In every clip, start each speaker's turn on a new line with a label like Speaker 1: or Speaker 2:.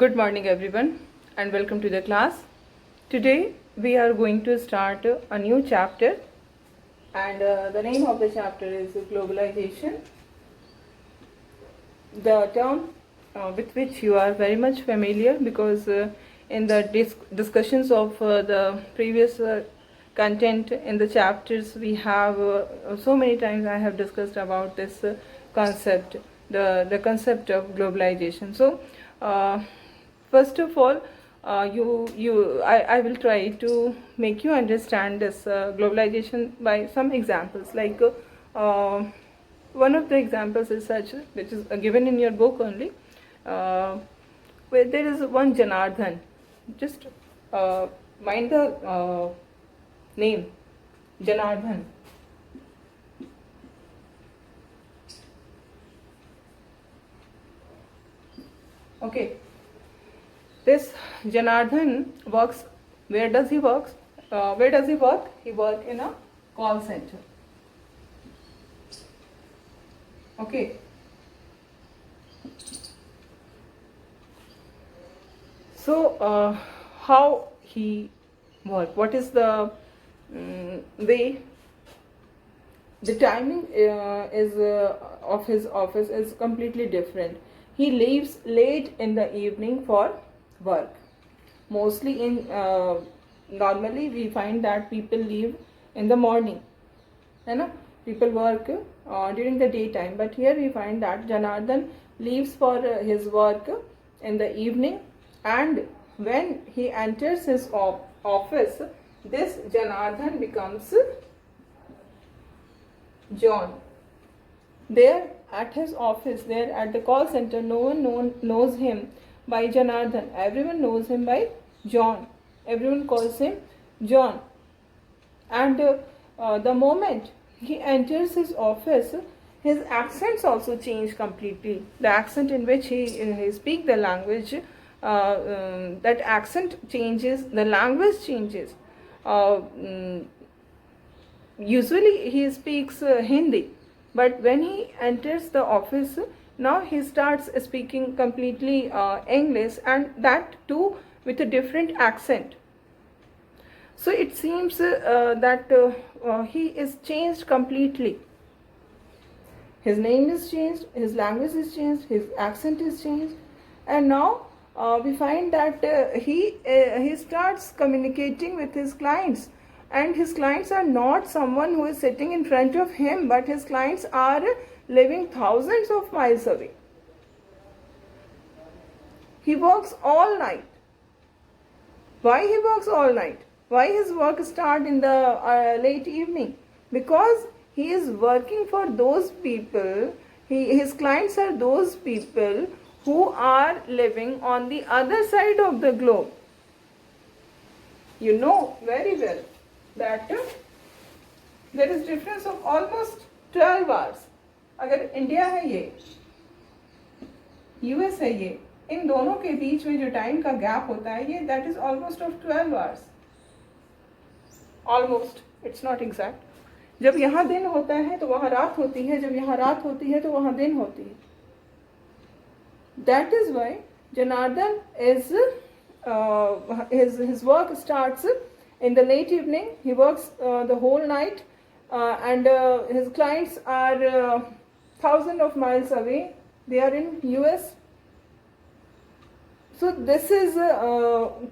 Speaker 1: Good morning everyone and welcome to the class. Today we are going to start a new chapter and the name of the chapter is globalization. The term with which you are very much familiar because in the discussions of the previous content in the chapters we have so many times I have discussed about this concept, the concept of globalization. So first of all, I will try to make you understand this globalization by some examples. Like one of the examples is such, which is given in your book only, where there is one Janardhan. Just mind the name, Janardhan. Okay. This Janardhan works. Where does he work? Where does he work? He works in a call center. Okay. So how he work? What is the way? The timing is of his office is completely different. He leaves late in the evening for work. Mostly in normally we find that people leave in the morning, people work during the daytime, but here we find that Janardhan leaves for his work in the evening, and when he enters his office, this Janardhan becomes John. There at his office, there at the call center, no one knows him by Janardhan. Everyone knows him by John. Everyone calls him John. And the moment he enters his office, his accents also change completely. The accent in which he speaks the language, that accent changes, the language changes. Usually he speaks Hindi, but when he enters the office, now he starts speaking completely English, and that too with a different accent. So it seems that he is changed completely. His name is changed, his language is changed, his accent is changed, and now we find that he starts communicating with his clients. And his clients are not someone who is sitting in front of him, but his clients are living thousands of miles away. He works all night. Why he works all night? Why his work starts in the late evening? Because he is working for those people, his clients are those people who are living on the other side of the globe. You know very well that there is difference of almost 12 hours. अगर India है ये, US है ये, इन दोनों के बीच में जो time का गैप होता है ये that is almost of 12 hours. Almost, it's not exact. जब यहाँ दिन होता है तो वहाँ रात होती है, जब यहाँ रात होती है तो वहाँ दिन होती है. That is why Janardan is his work starts in the late evening. He works the whole night, and his clients are thousands of miles away. They are in US. So this is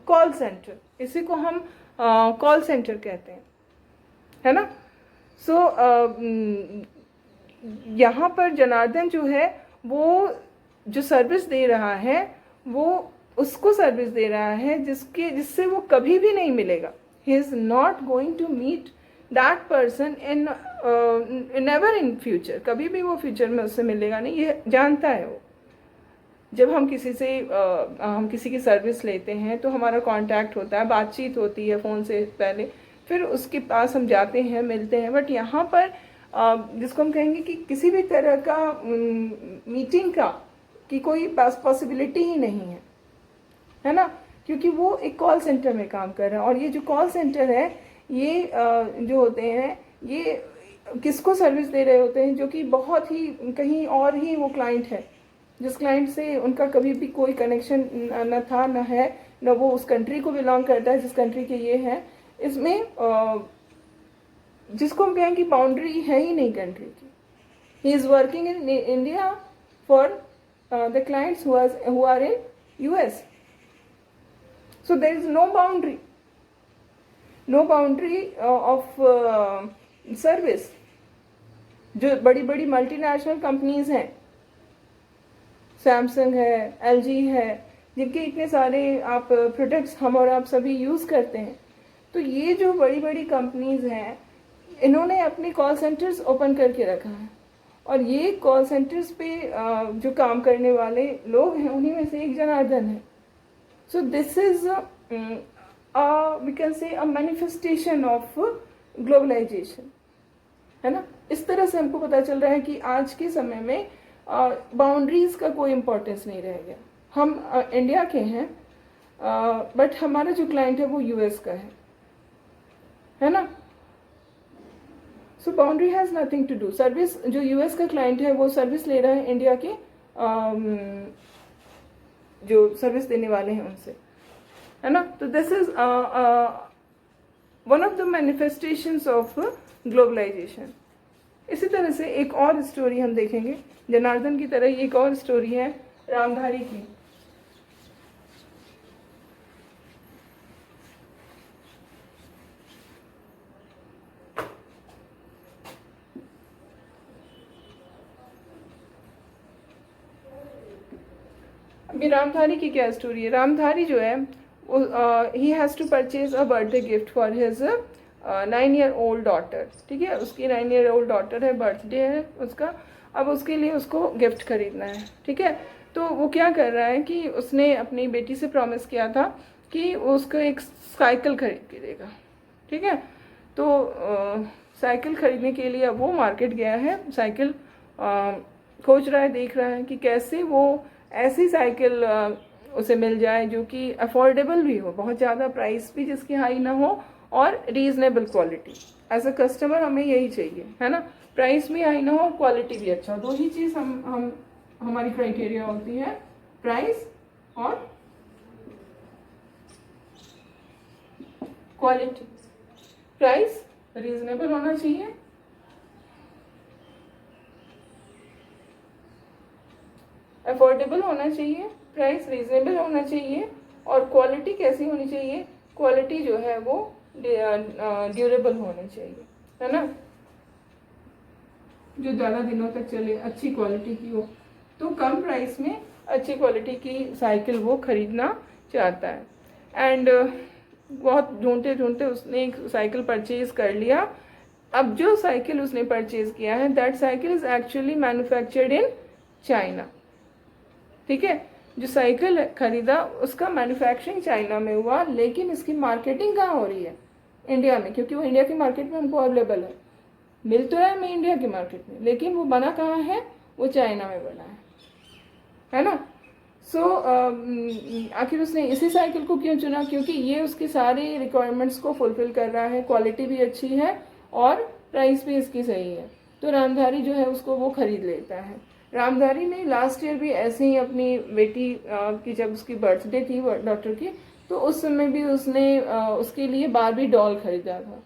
Speaker 1: call center. इसी को हम call centre कहते हैं, है ना. सो यहाँ पर जनार्दन जो है वो जो सर्विस दे रहा है वो उसको सर्विस दे रहा है जिससे वो कभी भी नहीं मिलेगा. He is not going to meet that person in never in future. कभी भी वो फ्यूचर में उससे मिलेगा नहीं, ये जानता है वो. जब हम किसी की सर्विस लेते हैं तो हमारा कांटेक्ट होता है, बातचीत होती है फ़ोन से पहले, फिर उसके पास हम जाते हैं, मिलते हैं. बट यहाँ पर जिसको हम कहेंगे कि किसी भी तरह का मीटिंग की कोई पॉसिबिलिटी ही नहीं है ना, क्योंकि वो एक कॉल सेंटर में काम कर रहा है. और ये जो कॉल सेंटर है ये जो होते हैं ये किसको सर्विस दे रहे होते हैं, जो कि बहुत ही कहीं और ही वो क्लाइंट है. जिस क्लाइंट से उनका कभी भी कोई कनेक्शन न था न है, न वो उस कंट्री को बिलोंग करता है जिस कंट्री के ये हैं, इसमें जिसको हम कहें कि बाउंड्री है ही नहीं कंट्री की. He is working in India for the clients who are in US. So there is no boundary, no boundary of service. जो बड़ी बड़ी मल्टीनेशनल कंपनीज हैं, सैमसंग है, LG है, जिनके इतने सारे आप प्रोडक्ट्स हम और आप सभी यूज़ करते हैं, तो ये जो बड़ी बड़ी कंपनीज हैं, इन्होंने अपने कॉल सेंटर्स ओपन करके रखा है, और ये कॉल सेंटर्स पे जो काम करने वाले लोग हैं, उन्हीं में से एक जनार्दन है. So this is we can say a manifestation of globalization, है ना. इस तरह से हमको पता चल रहा है कि आज के समय में बाउंड्रीज का कोई इम्पोर्टेंस नहीं रह गया. हम इंडिया के हैं, बट हमारा जो क्लाइंट है वो US का है ना. So boundary has nothing to do. Service, जो US का क्लाइंट है वो सर्विस ले रहा है इंडिया के जो सर्विस देने वाले हैं उनसे, है ना. तो this is one of the manifestations of globalization. इसी तरह से एक और स्टोरी हम देखेंगे, जनार्दन की तरह ही एक और स्टोरी है रामधारी की. अभी रामधारी की क्या स्टोरी है. रामधारी जो है he has to purchase a birthday gift for his 9-year-old daughter. ठीक है, उसकी 9-year-old डॉटर है, बर्थडे है उसका. अब उसके लिए उसको गिफ्ट खरीदना है. ठीक है, तो वो क्या कर रहा है कि उसने अपनी बेटी से प्रॉमिस किया था कि उसको एक साइकिल खरीद के देगा. ठीक है, तो साइकिल खरीदने के लिए अब वो मार्केट गया है. साइकिल खोज रहा है, देख रहा है कि कैसे वो ऐसी साइकिल उसे मिल जाए जो कि अफोर्डेबल भी हो, बहुत ज़्यादा प्राइस भी जिसकी हाई ना हो, और reasonable quality. As a customer हमें यही चाहिए, है ना. प्राइस भी हाई ना हो, क्वालिटी भी अच्छा. दो ही चीज़ हम हमारी क्राइटेरिया होती है, प्राइस और क्वालिटी. प्राइस रीजनेबल होना चाहिए, अफोर्डेबल होना चाहिए, प्राइस रीजनेबल होना चाहिए, और क्वालिटी कैसी होनी चाहिए. क्वालिटी जो है वो ड्यूरेबल होनी चाहिए, है ना, जो ज़्यादा दिनों तक चले, अच्छी क्वालिटी की हो. तो कम प्राइस में अच्छी क्वालिटी की साइकिल वो खरीदना चाहता है. एंड बहुत ढूंढते ढूंढते उसने एक साइकिल परचेज कर लिया. अब जो साइकिल उसने परचेज किया है, that cycle is actually manufactured in China. ठीक है, जो साइकिल खरीदा उसका मैन्युफैक्चरिंग चाइना में हुआ, लेकिन इसकी मार्केटिंग कहाँ हो रही है, इंडिया में, क्योंकि वो इंडिया की मार्केट में हमको अवेलेबल है. मिल तो रहा है हमें इंडिया की मार्केट में, लेकिन वो बना कहाँ है, वो चाइना में बना है ना. सो आखिर उसने इसी साइकिल को क्यों चुना, क्योंकि ये उसके सारे रिक्वायरमेंट्स को फुलफिल कर रहा है, क्वालिटी भी अच्छी है और प्राइस भी इसकी सही है. तो रामधारी जो है उसको वो खरीद लेता है. रामधारी ने लास्ट ईयर भी ऐसे ही अपनी बेटी की, जब उसकी बर्थडे थी डॉक्टर की, तो उस समय भी उसने उसके लिए बारबी डॉल खरीदा था,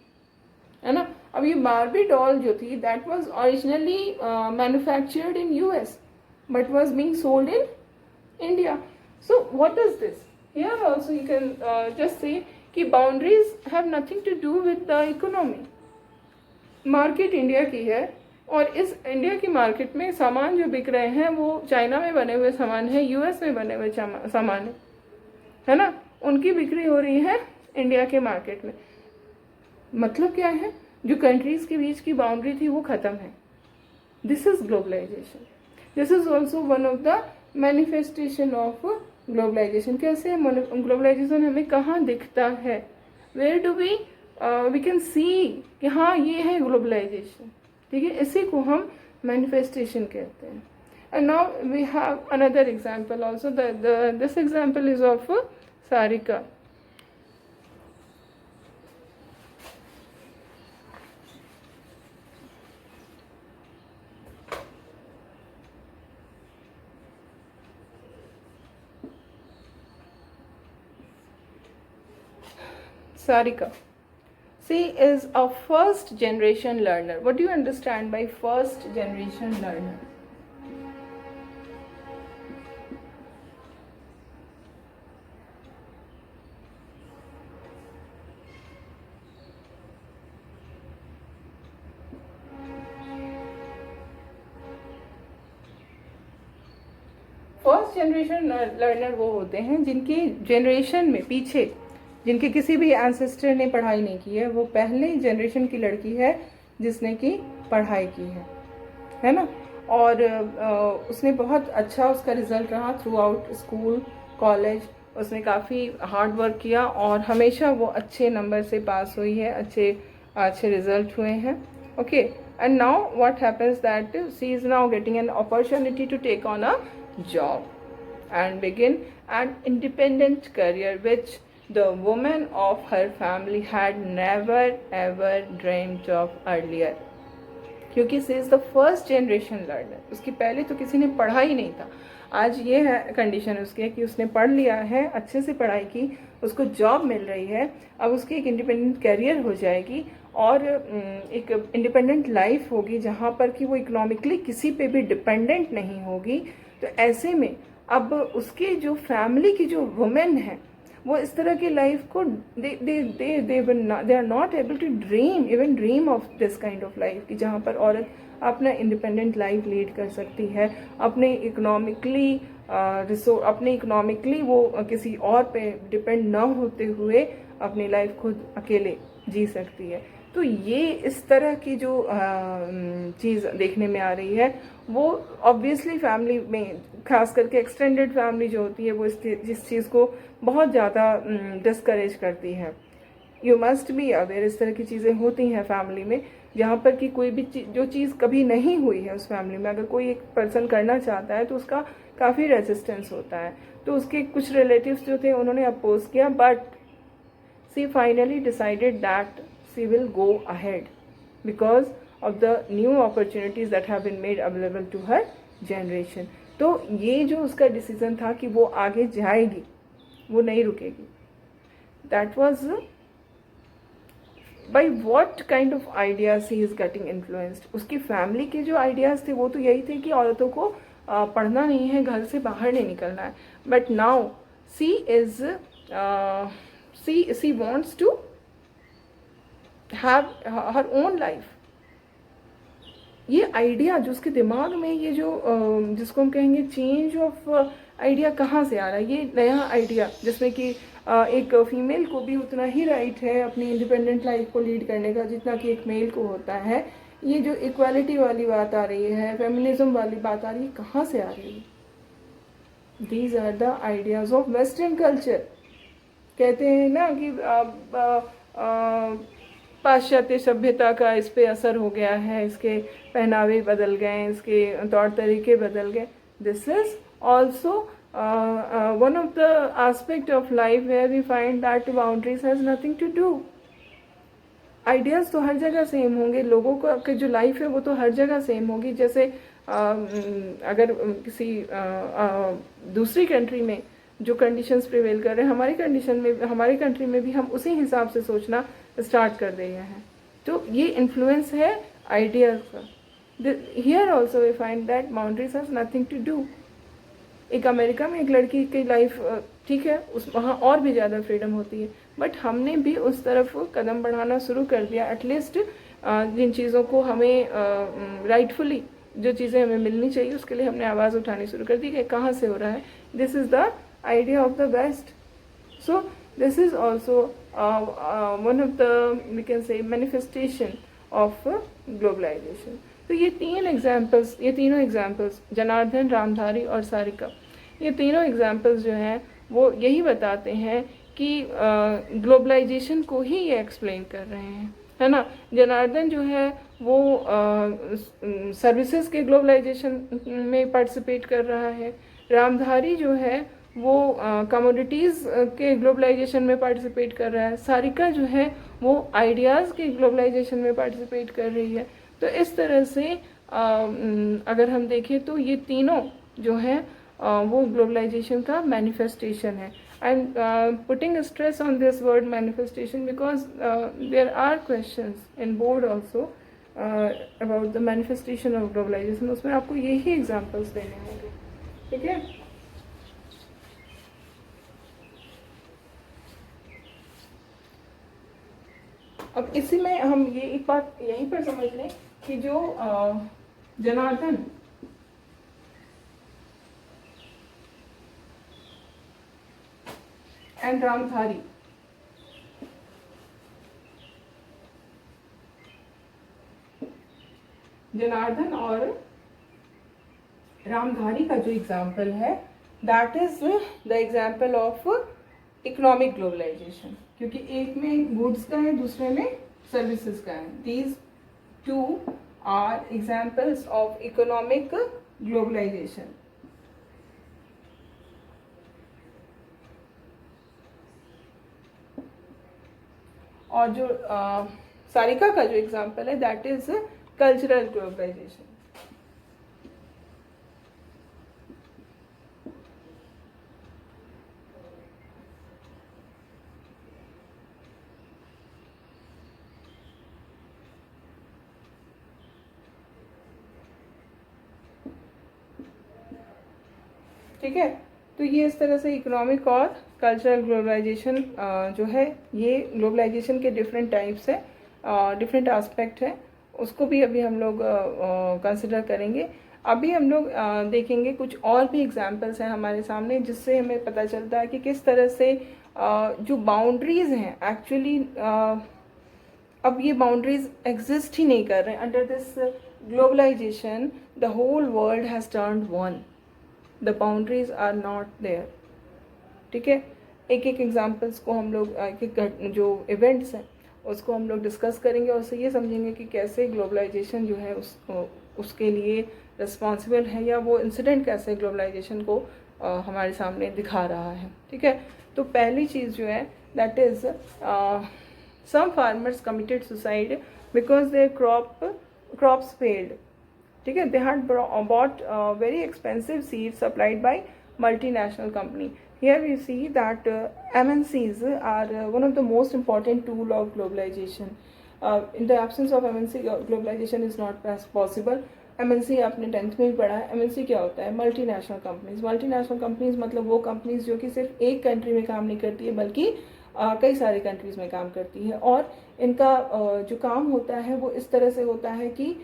Speaker 1: है ना. अब ये बारबी डॉल जो थी, that was originally manufactured in US but was being sold in India. So what is this. Here also you can just say कि boundaries have nothing to do with the economy. Market India की है, और इस India की market में सामान जो बिक रहे हैं वो चाइना में बने हुए सामान है, US में बने हुए सामान है ना. उनकी बिक्री हो रही है इंडिया के मार्केट में. मतलब क्या है, जो कंट्रीज के बीच की बाउंड्री थी वो खत्म है. This is globalization. This is also one of the manifestation of globalization. कैसे ग्लोबलाइजेशन हमें कहाँ दिखता है, where do we can see कि हाँ ये है ग्लोबलाइजेशन. ठीक है, इसी को हम मैनिफेस्टेशन कहते हैं. And now we have another example also. This example is of Sarika. Sarika. She is a first generation learner. What do you understand by first generation learner? First generation learner वो होते हैं जिनकी जनरेशन में पीछे जिनके किसी भी एंसेस्टर ने पढ़ाई नहीं की है, वो पहले जनरेशन की लड़की है जिसने की पढ़ाई की है ना। और उसने बहुत अच्छा उसका रिजल्ट रहा थ्रू आउट स्कूल कॉलेज, उसने काफ़ी हार्ड वर्क किया और हमेशा वो अच्छे नंबर से पास हुई है, अच्छे रिजल्ट हुए हैं। Okay, and now what happens that she is now getting an opportunity to take on a job and begin an independent career which the woman of her family had never ever dreamed of earlier, क्योंकि she is the first generation learner। उसकी पहले तो किसी ने पढ़ा ही नहीं था। आज ये है कंडीशन उसकी कि उसने पढ़ लिया है, अच्छे से पढ़ाई की, उसको जॉब मिल रही है, अब उसकी एक इंडिपेंडेंट कैरियर हो जाएगी और एक इंडिपेंडेंट लाइफ होगी जहाँ पर कि वो इकोनॉमिकली किसी पे भी डिपेंडेंट नहीं होगी। तो ऐसे में अब उसके जो फैमिली की जो वुमेन है वो इस तरह की लाइफ को they are not able to dream of this kind of life कि जहाँ पर औरत अपना इंडिपेंडेंट लाइफ लीड कर सकती है, अपने इकोनॉमिकली वो किसी और पे डिपेंड ना होते हुए अपनी लाइफ खुद अकेले जी सकती है। तो ये इस तरह की जो चीज़ देखने में आ रही है वो ऑब्वियसली फैमिली में, खास करके एक्सटेंडेड फैमिली जो होती है वो जिस चीज़ को बहुत ज़्यादा डिस्करेज करती है। यू मस्ट बी अवेयर, इस तरह की चीज़ें होती हैं फैमिली में जहाँ पर कि कोई भी जो चीज़ कभी नहीं हुई है उस फैमिली में, अगर कोई एक पर्सन करना चाहता है तो उसका काफ़ी रेजिस्टेंस होता है। तो उसके कुछ रिलेटिव्स जो थे उन्होंने अपोज किया, but she finally decided that she will go ahead because of the new opportunities that have been made available to her generation। तो ये जो उसका डिसीजन था कि वो आगे जाएगी, वो नहीं रुकेगी, that was by what kind of ideas he is getting influenced। उसकी फैमिली के जो आइडियाज़ थे वो तो यही थे कि औरतों को पढ़ना नहीं है, घर से बाहर नहीं निकलना है, but now she wants to have her own life। ये आइडिया जो उसके दिमाग में, ये जो जिसको हम कहेंगे चेंज ऑफ आइडिया कहाँ से आ रहा है, ये नया आइडिया जिसमें कि एक फीमेल को भी उतना ही राइट है अपनी इंडिपेंडेंट लाइफ को लीड करने का जितना कि एक मेल को होता है। ये जो इक्वालिटी वाली बात आ रही है, फेमिनिज्म वाली बात आ रही है, कहाँ से आ रही है? These are the ideas of western culture. कहते हैं ना कि पाश्चात्य सभ्यता का इस पे असर हो गया है, इसके पहनावे बदल गए, इसके तौर तरीके बदल गए। This is also one of the aspect of life where we find that boundaries has nothing to do. Ideas तो हर जगह सेम होंगे, लोगों का जो लाइफ है वो तो हर जगह सेम होगी। जैसे अगर किसी दूसरी कंट्री में जो कंडीशंस प्रिवेल कर रहे हैं, हमारी कंट्री में भी हम उसी हिसाब से सोचना स्टार्ट कर रहे हैं। तो ये इन्फ्लुएंस है आइडियाज़ का। Here also we find that boundaries has nothing to do. एक अमेरिका में एक लड़की की लाइफ ठीक है, वहाँ और भी ज़्यादा फ्रीडम होती है, बट हमने भी उस तरफ कदम बढ़ाना शुरू कर दिया। एटलीस्ट जिन चीज़ों को हमें राइटफुली जो चीज़ें हमें मिलनी चाहिए उसके लिए हमने आवाज़ उठानी शुरू कर दी कि कहाँ से हो रहा है। This is the idea of the West। So this is also one of the, we can say, manifestation of globalization। तो ये तीनों एग्जाम्पल्स जनार्दन, रामधारी और सारिका, ये तीनों एग्जाम्पल्स जो हैं वो यही बताते हैं कि ग्लोबलाइजेशन को ही ये एक्सप्लेन कर रहे हैं, है ना। जनार्दन जो है वो सर्विसेज के ग्लोबलाइजेशन में पार्टिसिपेट कर रहा है, रामधारी जो है वो कमोडिटीज़ के ग्लोबलाइजेशन में पार्टिसिपेट कर रहा है, सारिका जो है वो आइडियाज़ के ग्लोबलाइजेशन में पार्टिसिपेट कर रही है। तो इस तरह से अगर हम देखें तो ये तीनों जो हैं वो ग्लोबलाइजेशन का मैनिफेस्टेशन है. And putting stress on this word manifestation because there are questions in board also about the manifestation of globalization. उसमें आपको यही एग्जाम्पल्स देने होंगे. ठीक है. अब इसी में हम ये एक बात यहीं पर समझ लें कि जो जनार्दन एंड रामधारी जनार्दन और रामधारी का जो एग्जाम्पल है that is the example of economic globalization. क्योंकि एक में गुड्स का है, दूसरे में सर्विसेज का है. These two are examples of economic globalization. और जो सारिका का जो एग्जाम्पल है दैट इज कल्चरल ग्लोबलाइजेशन. ठीक है. तो ये इस तरह से इकोनॉमिक और कल्चरल ग्लोबलाइजेशन जो है, ये ग्लोबलाइजेशन के डिफरेंट टाइप्स है, डिफरेंट एस्पेक्ट है. उसको भी अभी हम लोग कंसिडर करेंगे. अभी हम लोग देखेंगे कुछ और भी एग्जांपल्स हैं हमारे सामने, जिससे हमें पता चलता है कि किस तरह से जो बाउंड्रीज हैं एक्चुअली अब ये बाउंड्रीज एग्जिस्ट ही नहीं कर रहे हैं. Under this globalization the whole world has turned one. The boundaries are not there. ठीक है. एक एक एग्जाम्पल्स को हम लोग एक एक जो इवेंट्स हैं उसको हम लोग डिस्कस करेंगे और उससे ये समझेंगे कि कैसे ग्लोबलाइजेशन जो है उसके लिए रिस्पॉन्सिबल है, या वो इंसिडेंट कैसे ग्लोबलाइजेशन को हमारे सामने दिखा रहा है. ठीक है. तो पहली चीज़ जो है that is some farmers committed suicide because their crops failed. ठीक है. They had bought very expensive seeds supplied by multinational company. Here we see that MNCs are one of the most important tool of globalization. In the absence of MNC, globalization is not possible. MNC आपने 10th में भी पढ़ा है. MNC क्या होता है? Multinational companies. Multinational companies मतलब वो कंपनीज जो कि सिर्फ एक कंट्री में काम नहीं करती है बल्कि कई सारी कंट्रीज में काम करती है. और इनका जो काम होता है वो इस तरह से होता है कि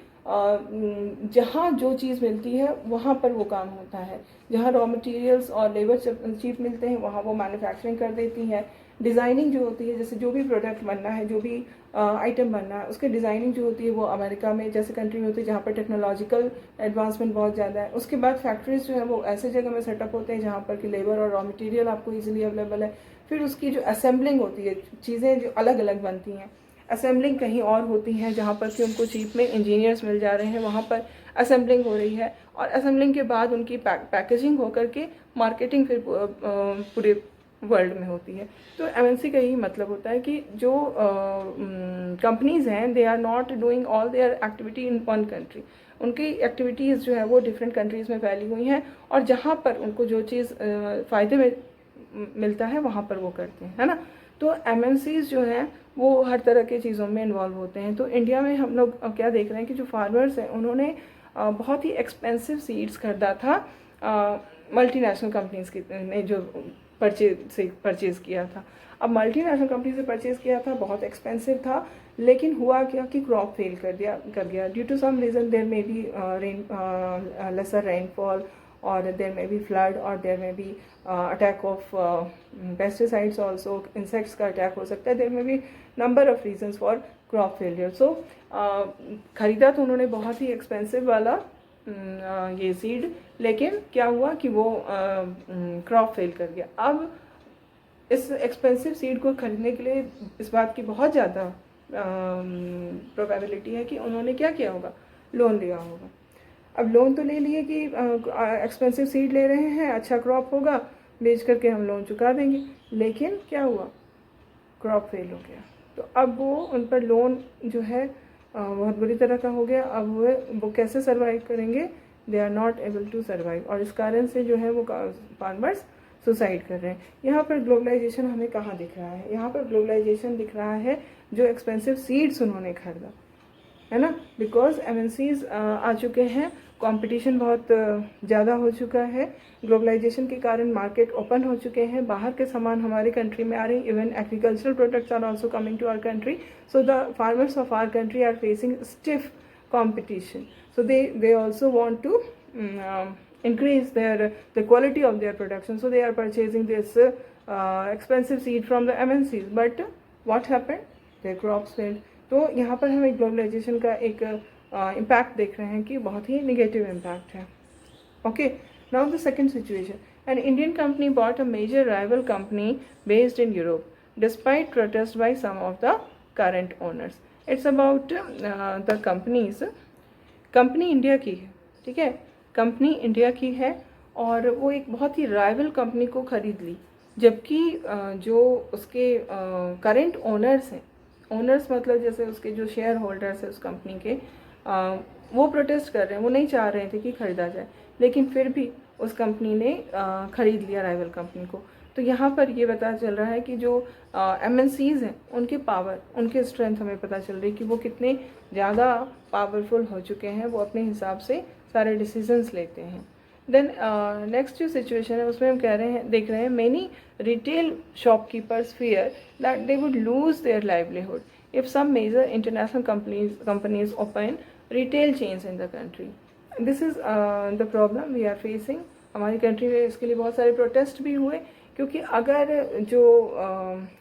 Speaker 1: जहाँ जो चीज़ मिलती है वहाँ पर वो काम होता है. जहाँ रॉ मटेरियल्स और लेबर चीप मिलते हैं वहाँ वो मैन्युफैक्चरिंग कर देती है. डिज़ाइनिंग जो होती है, जैसे जो भी प्रोडक्ट बनना है, जो भी आइटम बनना है, उसकी डिज़ाइनिंग जो होती है वो अमेरिका में जैसे कंट्री में होती है जहाँ पर टेक्नोलॉजिकल एडवांसमेंट बहुत ज़्यादा है. उसके बाद फैक्ट्रीज जो है वो ऐसे जगह में सेटअप होते हैं जहाँ पर कि लेबर और रॉ मटेरियल आपको ईजिली अवेलेबल है. फिर उसकी जो असेंबलिंग होती है, चीज़ें जो अलग अलग बनती हैं, असेंबलिंग कहीं और होती हैं जहाँ पर कि उनको चीप में इंजीनियर्स मिल जा रहे हैं, वहाँ पर असेंबलिंग हो रही है. और असेंबलिंग के बाद उनकी पैकेजिंग होकर के मार्केटिंग फिर पूरे वर्ल्ड में होती है. तो एमएनसी का यही मतलब होता है कि जो कंपनीज हैं they are not doing all their activity in one country. उनकी एक्टिविटीज़ जो है वो डिफरेंट कंट्रीज़ में फैली हुई हैं और जहाँ पर उनको जो चीज़ फ़ायदे में मिलता है वहाँ पर वो करते हैं, है ना. तो एमएनसीज जो हैं वो हर तरह की चीज़ों में इन्वॉल्व होते हैं. तो इंडिया में हम लोग क्या देख रहे हैं कि जो फार्मर्स हैं उन्होंने बहुत ही एक्सपेंसिव सीड्स खरीदा था मल्टीनेशनल कंपनीज की ने जो परचेज़ किया था. अब मल्टीनेशनल कंपनी से परचेज़ किया था, बहुत एक्सपेंसिव था, लेकिन हुआ क्या कि क्रॉप फेल कर गया. Due to some reason there may be lesser rainfall or there may be flood or there may be attack of pesticides also, insects का attack हो सकता है. there may be number of reasons for crop failure. so ख़रीदा तो उन्होंने बहुत ही expensive वाला ये सीड, लेकिन क्या हुआ कि वो क्रॉप फेल कर गया. अब इस एक्सपेंसिव सीड को खरीदने के लिए इस बात की बहुत ज़्यादा प्रोबेबिलिटी है कि उन्होंने क्या किया होगा, लोन लिया होगा. अब लोन तो ले लिए कि एक्सपेंसिव सीड ले रहे हैं, अच्छा क्रॉप होगा, बेच करके हम लोन चुका देंगे. लेकिन क्या हुआ, क्रॉप फेल हो गया. तो अब वो उन पर लोन जो है बहुत बुरी तरह का हो गया. अब वो कैसे सर्वाइव करेंगे, they are not able to survive, और इस कारण से जो है वो फार्मर्स सुसाइड कर रहे हैं। यहाँ पर ग्लोबलाइजेशन हमें कहाँ दिख रहा है? यहाँ पर ग्लोबलाइजेशन दिख रहा है जो एक्सपेंसिव सीड्स उन्होंने खरीदा है ना, बिकॉज MNCs आ चुके हैं, कंपटीशन बहुत ज़्यादा हो चुका है, ग्लोबलाइजेशन के कारण मार्केट ओपन हो चुके हैं, बाहर के सामान हमारे कंट्री में आ रहे हैं, even agricultural products are also coming to our country, so the farmers of our country are facing stiff competition, so they also want to increase the quality of their production, so they are purchasing this expensive seed from the MNCs, but what happened, their crops failed। तो यहाँ पर हम एक globalisation का एक impact देख रहे हैं कि बहुत ही निगेटिव इम्पैक्ट है। Okay, now the second situation, an Indian company bought a major rival company based in Europe despite protest by some of the current owners. It's about the companies, company India की है, ठीक है, company India की है और वो एक बहुत ही राइवल कंपनी को खरीद ली, जबकि जो उसके करंट ओनर्स हैं, ओनर्स मतलब जैसे उसके जो शेयर होल्डर्स हैं उस कंपनी के, वो प्रोटेस्ट कर रहे हैं, वो नहीं चाह रहे थे कि ख़रीदा जाए, लेकिन फिर भी उस कंपनी ने ख़रीद लिया राइवल कंपनी को। तो यहाँ पर ये पता चल रहा है कि जो MNCs हैं उनके पावर, उनके स्ट्रेंथ हमें पता चल रही है कि वो कितने ज़्यादा पावरफुल हो चुके हैं, वो अपने हिसाब से सारे डिसीजंस लेते हैं। देन नेक्स्ट जो सिचुएशन है उसमें हम देख रहे हैं many retail shopkeepers fear that they would lose their livelihood if some major international companies open retail chains in the country. This is the problem we are facing. हमारी country में इसके लिए बहुत सारे प्रोटेस्ट भी हुए, क्योंकि अगर जो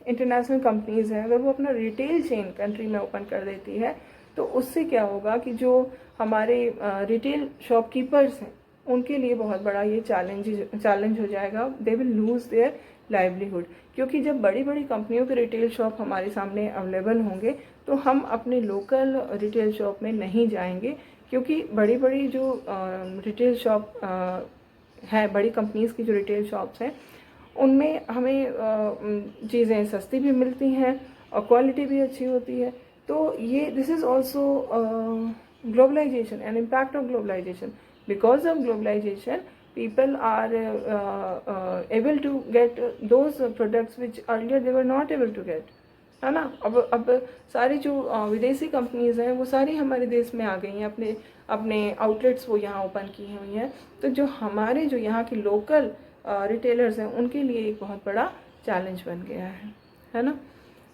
Speaker 1: इंटरनेशनल कंपनीज़ हैं अगर वो अपना रिटेल चेन कंट्री में ओपन कर देती है तो उससे क्या होगा कि जो हमारे रिटेल शॉपकीपर्स हैं उनके लिए बहुत बड़ा ये चैलेंज हो जाएगा। They will lose their livelihood, क्योंकि जब बड़ी बड़ी कंपनियों के रिटेल शॉप हमारे सामने अवेलेबल होंगे तो हम अपने लोकल रिटेल शॉप में नहीं जाएंगे, क्योंकि बड़ी बड़ी जो रिटेल शॉप है, बड़ी कंपनीज़ की जो रिटेल शॉप्स हैं उनमें हमें चीज़ें सस्ती भी मिलती हैं और क्वालिटी भी अच्छी होती है। तो ये this is also globalization, an impact of globalization. Because of globalization, people are able to get those products which earlier they were not able to get, है ना। अब सारी जो विदेशी कंपनीज़ हैं वो सारी हमारे देश में आ गई हैं, अपने आउटलेट्स वो यहाँ ओपन की हुई हैं। तो जो हमारे जो यहाँ के लोकल रिटेलर्स हैं उनके लिए एक बहुत बड़ा चैलेंज बन गया है ना।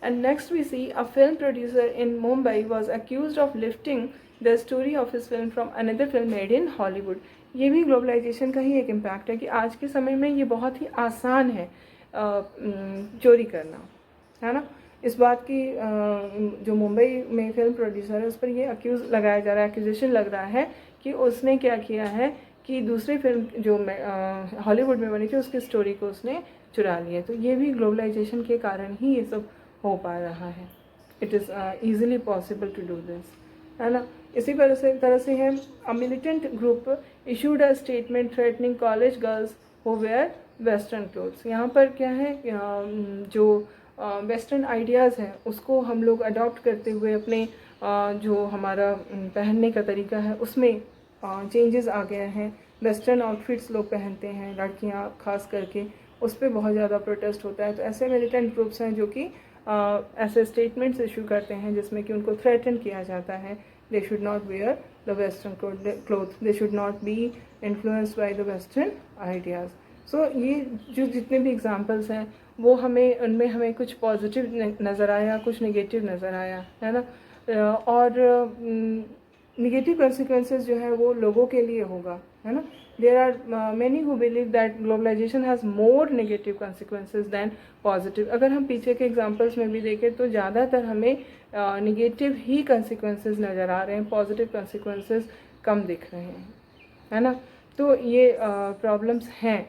Speaker 1: And next we see a film producer in Mumbai was accused of lifting the story of his film from another film made in Hollywood। ये भी ग्लोबलाइजेशन का ही एक इम्पैक्ट है कि आज के समय में ये बहुत ही आसान है चोरी करना, है ना। इस बात की जो मुंबई में फिल्म प्रोड्यूसर है उस पर ये अक्यूज़ लगाया जा रहा है, एक्यूजेशन लग रहा है कि उसने क्या किया है कि दूसरी फिल्म जो हॉलीवुड में बनी थी उसकी स्टोरी को उसने चुरा लिया। तो ये भी ग्लोबलाइजेशन के कारण ही ये सब हो पा रहा है। It is easily possible to do this, है ना। इसी तरह से है a militant group issued a statement threatening college girls who wear western clothes. यहाँ पर क्या है, जो वेस्टर्न आइडियाज़ हैं उसको हम लोग अडॉप्ट करते हुए अपने जो हमारा पहनने का तरीका है उसमें चेंजेस आ गए हैं। वेस्टर्न आउटफिट्स लोग पहनते हैं, लड़कियाँ खास करके, उस पर बहुत ज़्यादा प्रोटेस्ट होता है। तो ऐसे मिलिटेंट ग्रुप्स हैं जो कि ऐसे स्टेटमेंट्स इशू करते हैं जिसमें कि उनको थ्रेटन किया जाता है, they should not wear the western cloth, they should not be influenced by the western ideas. So ये जो जितने भी एग्जांपल्स हैं वो उनमें हमें कुछ पॉजिटिव नज़र आया, कुछ नेगेटिव नज़र आया, है ना। और नेगेटिव कंसिक्वेंसेस जो है वो लोगों के लिए होगा, है ना। There are many who believe that globalization has more negative consequences than positive. अगर हम पीछे के एग्जांपल्स में भी देखें तो ज़्यादातर हमें नेगेटिव ही कंसिक्वेंसेस नज़र आ रहे हैं, पॉजिटिव कंसिक्वेंसेस कम दिख रहे हैं, है ना। तो ये प्रॉब्लम्स हैं,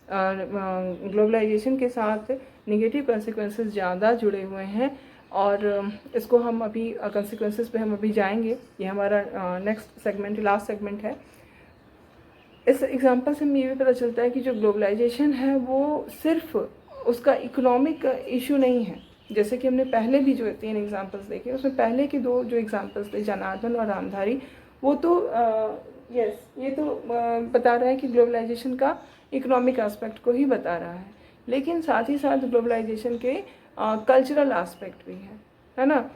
Speaker 1: ग्लोबलाइजेशन के साथ नेगेटिव कंसिक्वेंसेस ज़्यादा जुड़े हुए हैं और इसको हम अभी कंसिक्वेंसेस पे हम अभी जाएंगे। ये हमारा नेक्स्ट सेगमेंट, लास्ट सेगमेंट है। इस एग्जांपल से हमें ये भी पता चलता है कि जो ग्लोबलाइजेशन है वो सिर्फ उसका इकोनॉमिक इशू नहीं है। जैसे कि हमने पहले भी जो 3 एग्जांपल्स देखे, उसमें पहले के 2 जो एग्जांपल्स थे, जनार्दन और रामधारी, वो तो यस, ये तो बता रहा है कि ग्लोबलाइजेशन का इकोनॉमिक एस्पेक्ट को ही बता रहा है, लेकिन साथ ही साथ ग्लोबलाइजेशन के कल्चरल एस्पेक्ट भी है ना।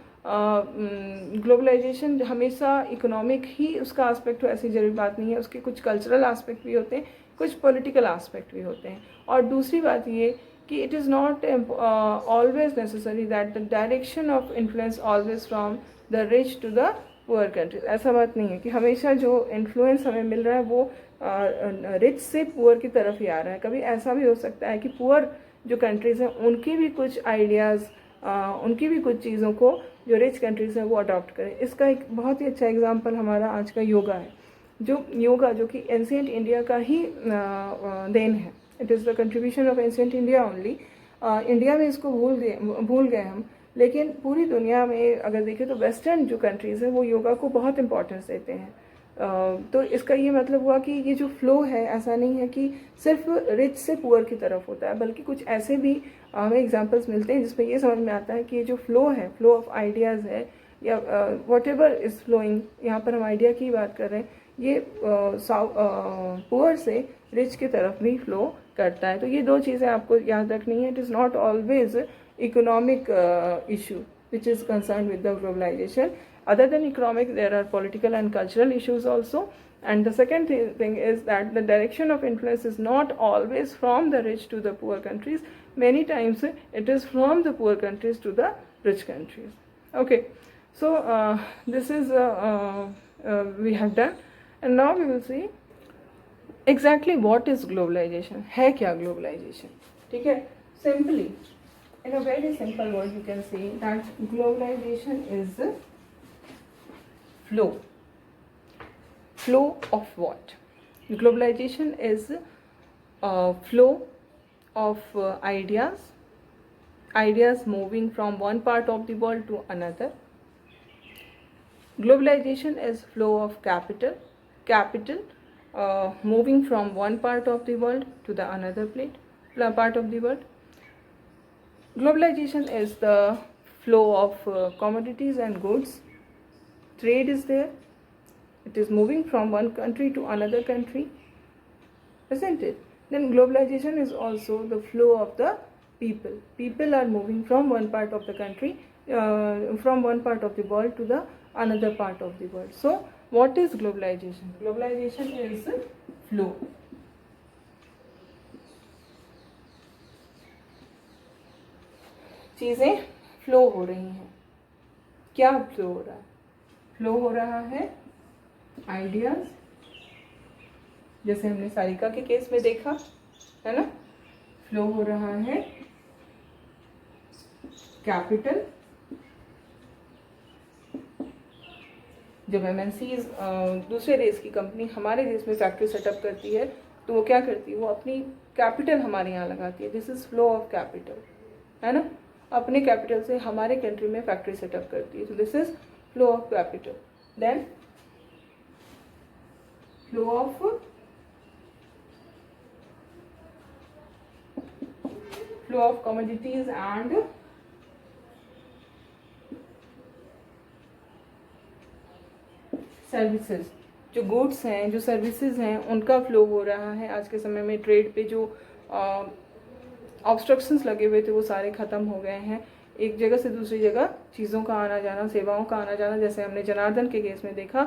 Speaker 1: ग्लोबलाइजेशन हमेशा इकोनॉमिक ही उसका एस्पेक्ट हो ऐसी जरूरी बात नहीं है, उसके कुछ कल्चरल एस्पेक्ट भी होते हैं, कुछ पॉलिटिकल एस्पेक्ट भी होते हैं। और दूसरी बात ये कि it is not always necessary that the direction of influence always from the rich to the poor countries. ऐसा बात नहीं है कि हमेशा जो इन्फ्लुएंस हमें मिल रहा है वो रिच से पुअर की तरफ ही आ रहा है। कभी ऐसा भी हो सकता है कि पुअर जो कंट्रीज़ हैं उनकी भी कुछ आइडियाज़, उनकी भी कुछ चीज़ों को जो रिच कंट्रीज़ हैं वो अडॉप्ट करें। इसका एक बहुत ही अच्छा एग्जांपल हमारा आज का योगा है। जो योगा जो कि एंशिएंट इंडिया का ही देन है, it is the contribution of ancient India only. India में इसको भूल गए हम, लेकिन पूरी दुनिया में अगर देखें तो वेस्टर्न जो कंट्रीज़ हैं वो योगा को बहुत इंपॉर्टेंस देते हैं। तो इसका ये मतलब हुआ कि ये जो फ्लो है ऐसा नहीं है कि सिर्फ रिच से पुअर की तरफ होता है, बल्कि कुछ ऐसे भी हमें एग्जांपल्स मिलते हैं जिसमें ये समझ में आता है कि ये जो फ्लो है, फ्लो ऑफ आइडियाज़ है या वॉट एवर इज़ फ्लोइंग, यहाँ पर हम आइडिया की बात कर रहे हैं, ये पुअर से रिच की तरफ भी फ्लो करता है। तो ये दो चीज़ें आपको याद रखनी है। It is not always economic issue which is concerned with the globalization. Other than economic, there are political and cultural issues also. And the second thing is that the direction of influence is not always from the rich to the poor countries. Many times it is from the poor countries to the rich countries. Okay, so this is we have done, and now we will see exactly what is globalization. है क्या globalization? ठीक है, simply in a very simple word you can say that globalization is flow. Flow of what? Globalization is a flow of ideas moving from one part of the world to another. Globalization is flow of capital moving from one part of the world to the another part of the world. Globalization is the flow of commodities and goods. Trade is there. It is moving from one country to another country, isn't it? Then globalization is also the flow of the people. People are moving from one part of the country, from one part of the world to the another part of the world. So what is globalization? Globalization is flow. चीज़ें flow हो रही हैं। क्या flow हो रहा है? Flow हो रहा है आइडियाज़, जैसे हमने सारिका के केस में देखा है ना। फ्लो हो रहा है कैपिटल, जब MNCs दूसरे देश की कंपनी हमारे देश में फैक्ट्री सेटअप करती है तो वो क्या करती है, वो अपनी कैपिटल हमारे यहाँ लगाती है। This is flow of capital, है ना। अपने कैपिटल से हमारे कंट्री में फैक्ट्री सेटअप करती है, तो this is flow of capital. Then flow of commodities and services. जो गुड्स हैं, जो सर्विसेज हैं, उनका फ्लो हो रहा है। आज के समय में ट्रेड पे जो ऑब्स्ट्रक्शंस लगे हुए थे वो सारे ख़त्म हो गए हैं। एक जगह से दूसरी जगह चीज़ों का आना जाना, सेवाओं का आना जाना, जैसे हमने जनार्दन के केस में देखा,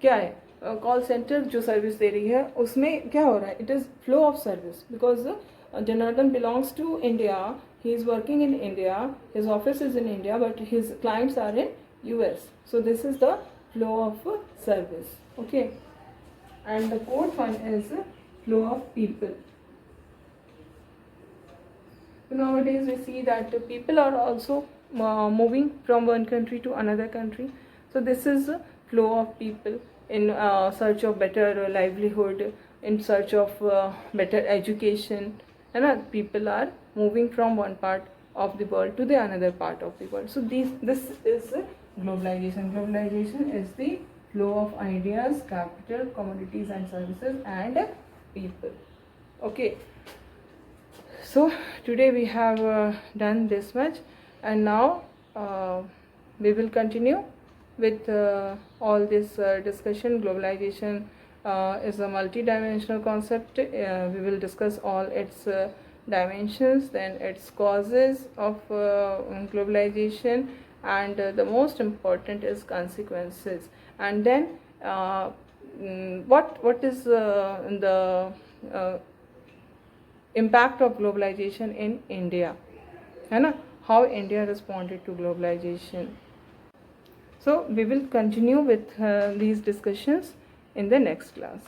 Speaker 1: क्या है, कॉल सेंटर जो सर्विस दे रही है उसमें क्या हो रहा है, it is flow of service. Because Janardan belongs to India, he is working in India, his office is in India, but his clients are in US. So this is the flow of service. Okay, and the fourth one is flow of people. Nowadays we see that people are also moving from one country to another country. So this is flow of people in search of better livelihood, in search of better education, and people are moving from one part of the world to the another part of the world. So this is globalization. Globalization is the flow of ideas, capital, commodities and services, and people. Okay, so today we have done this much, and now we will continue with all this discussion, globalization, is a multi-dimensional concept. We will discuss all its dimensions, then its causes of globalization, and the most important is consequences. And then what is the impact of globalization in India, है ना, how India responded to globalization. So we will continue with these discussions in the next class.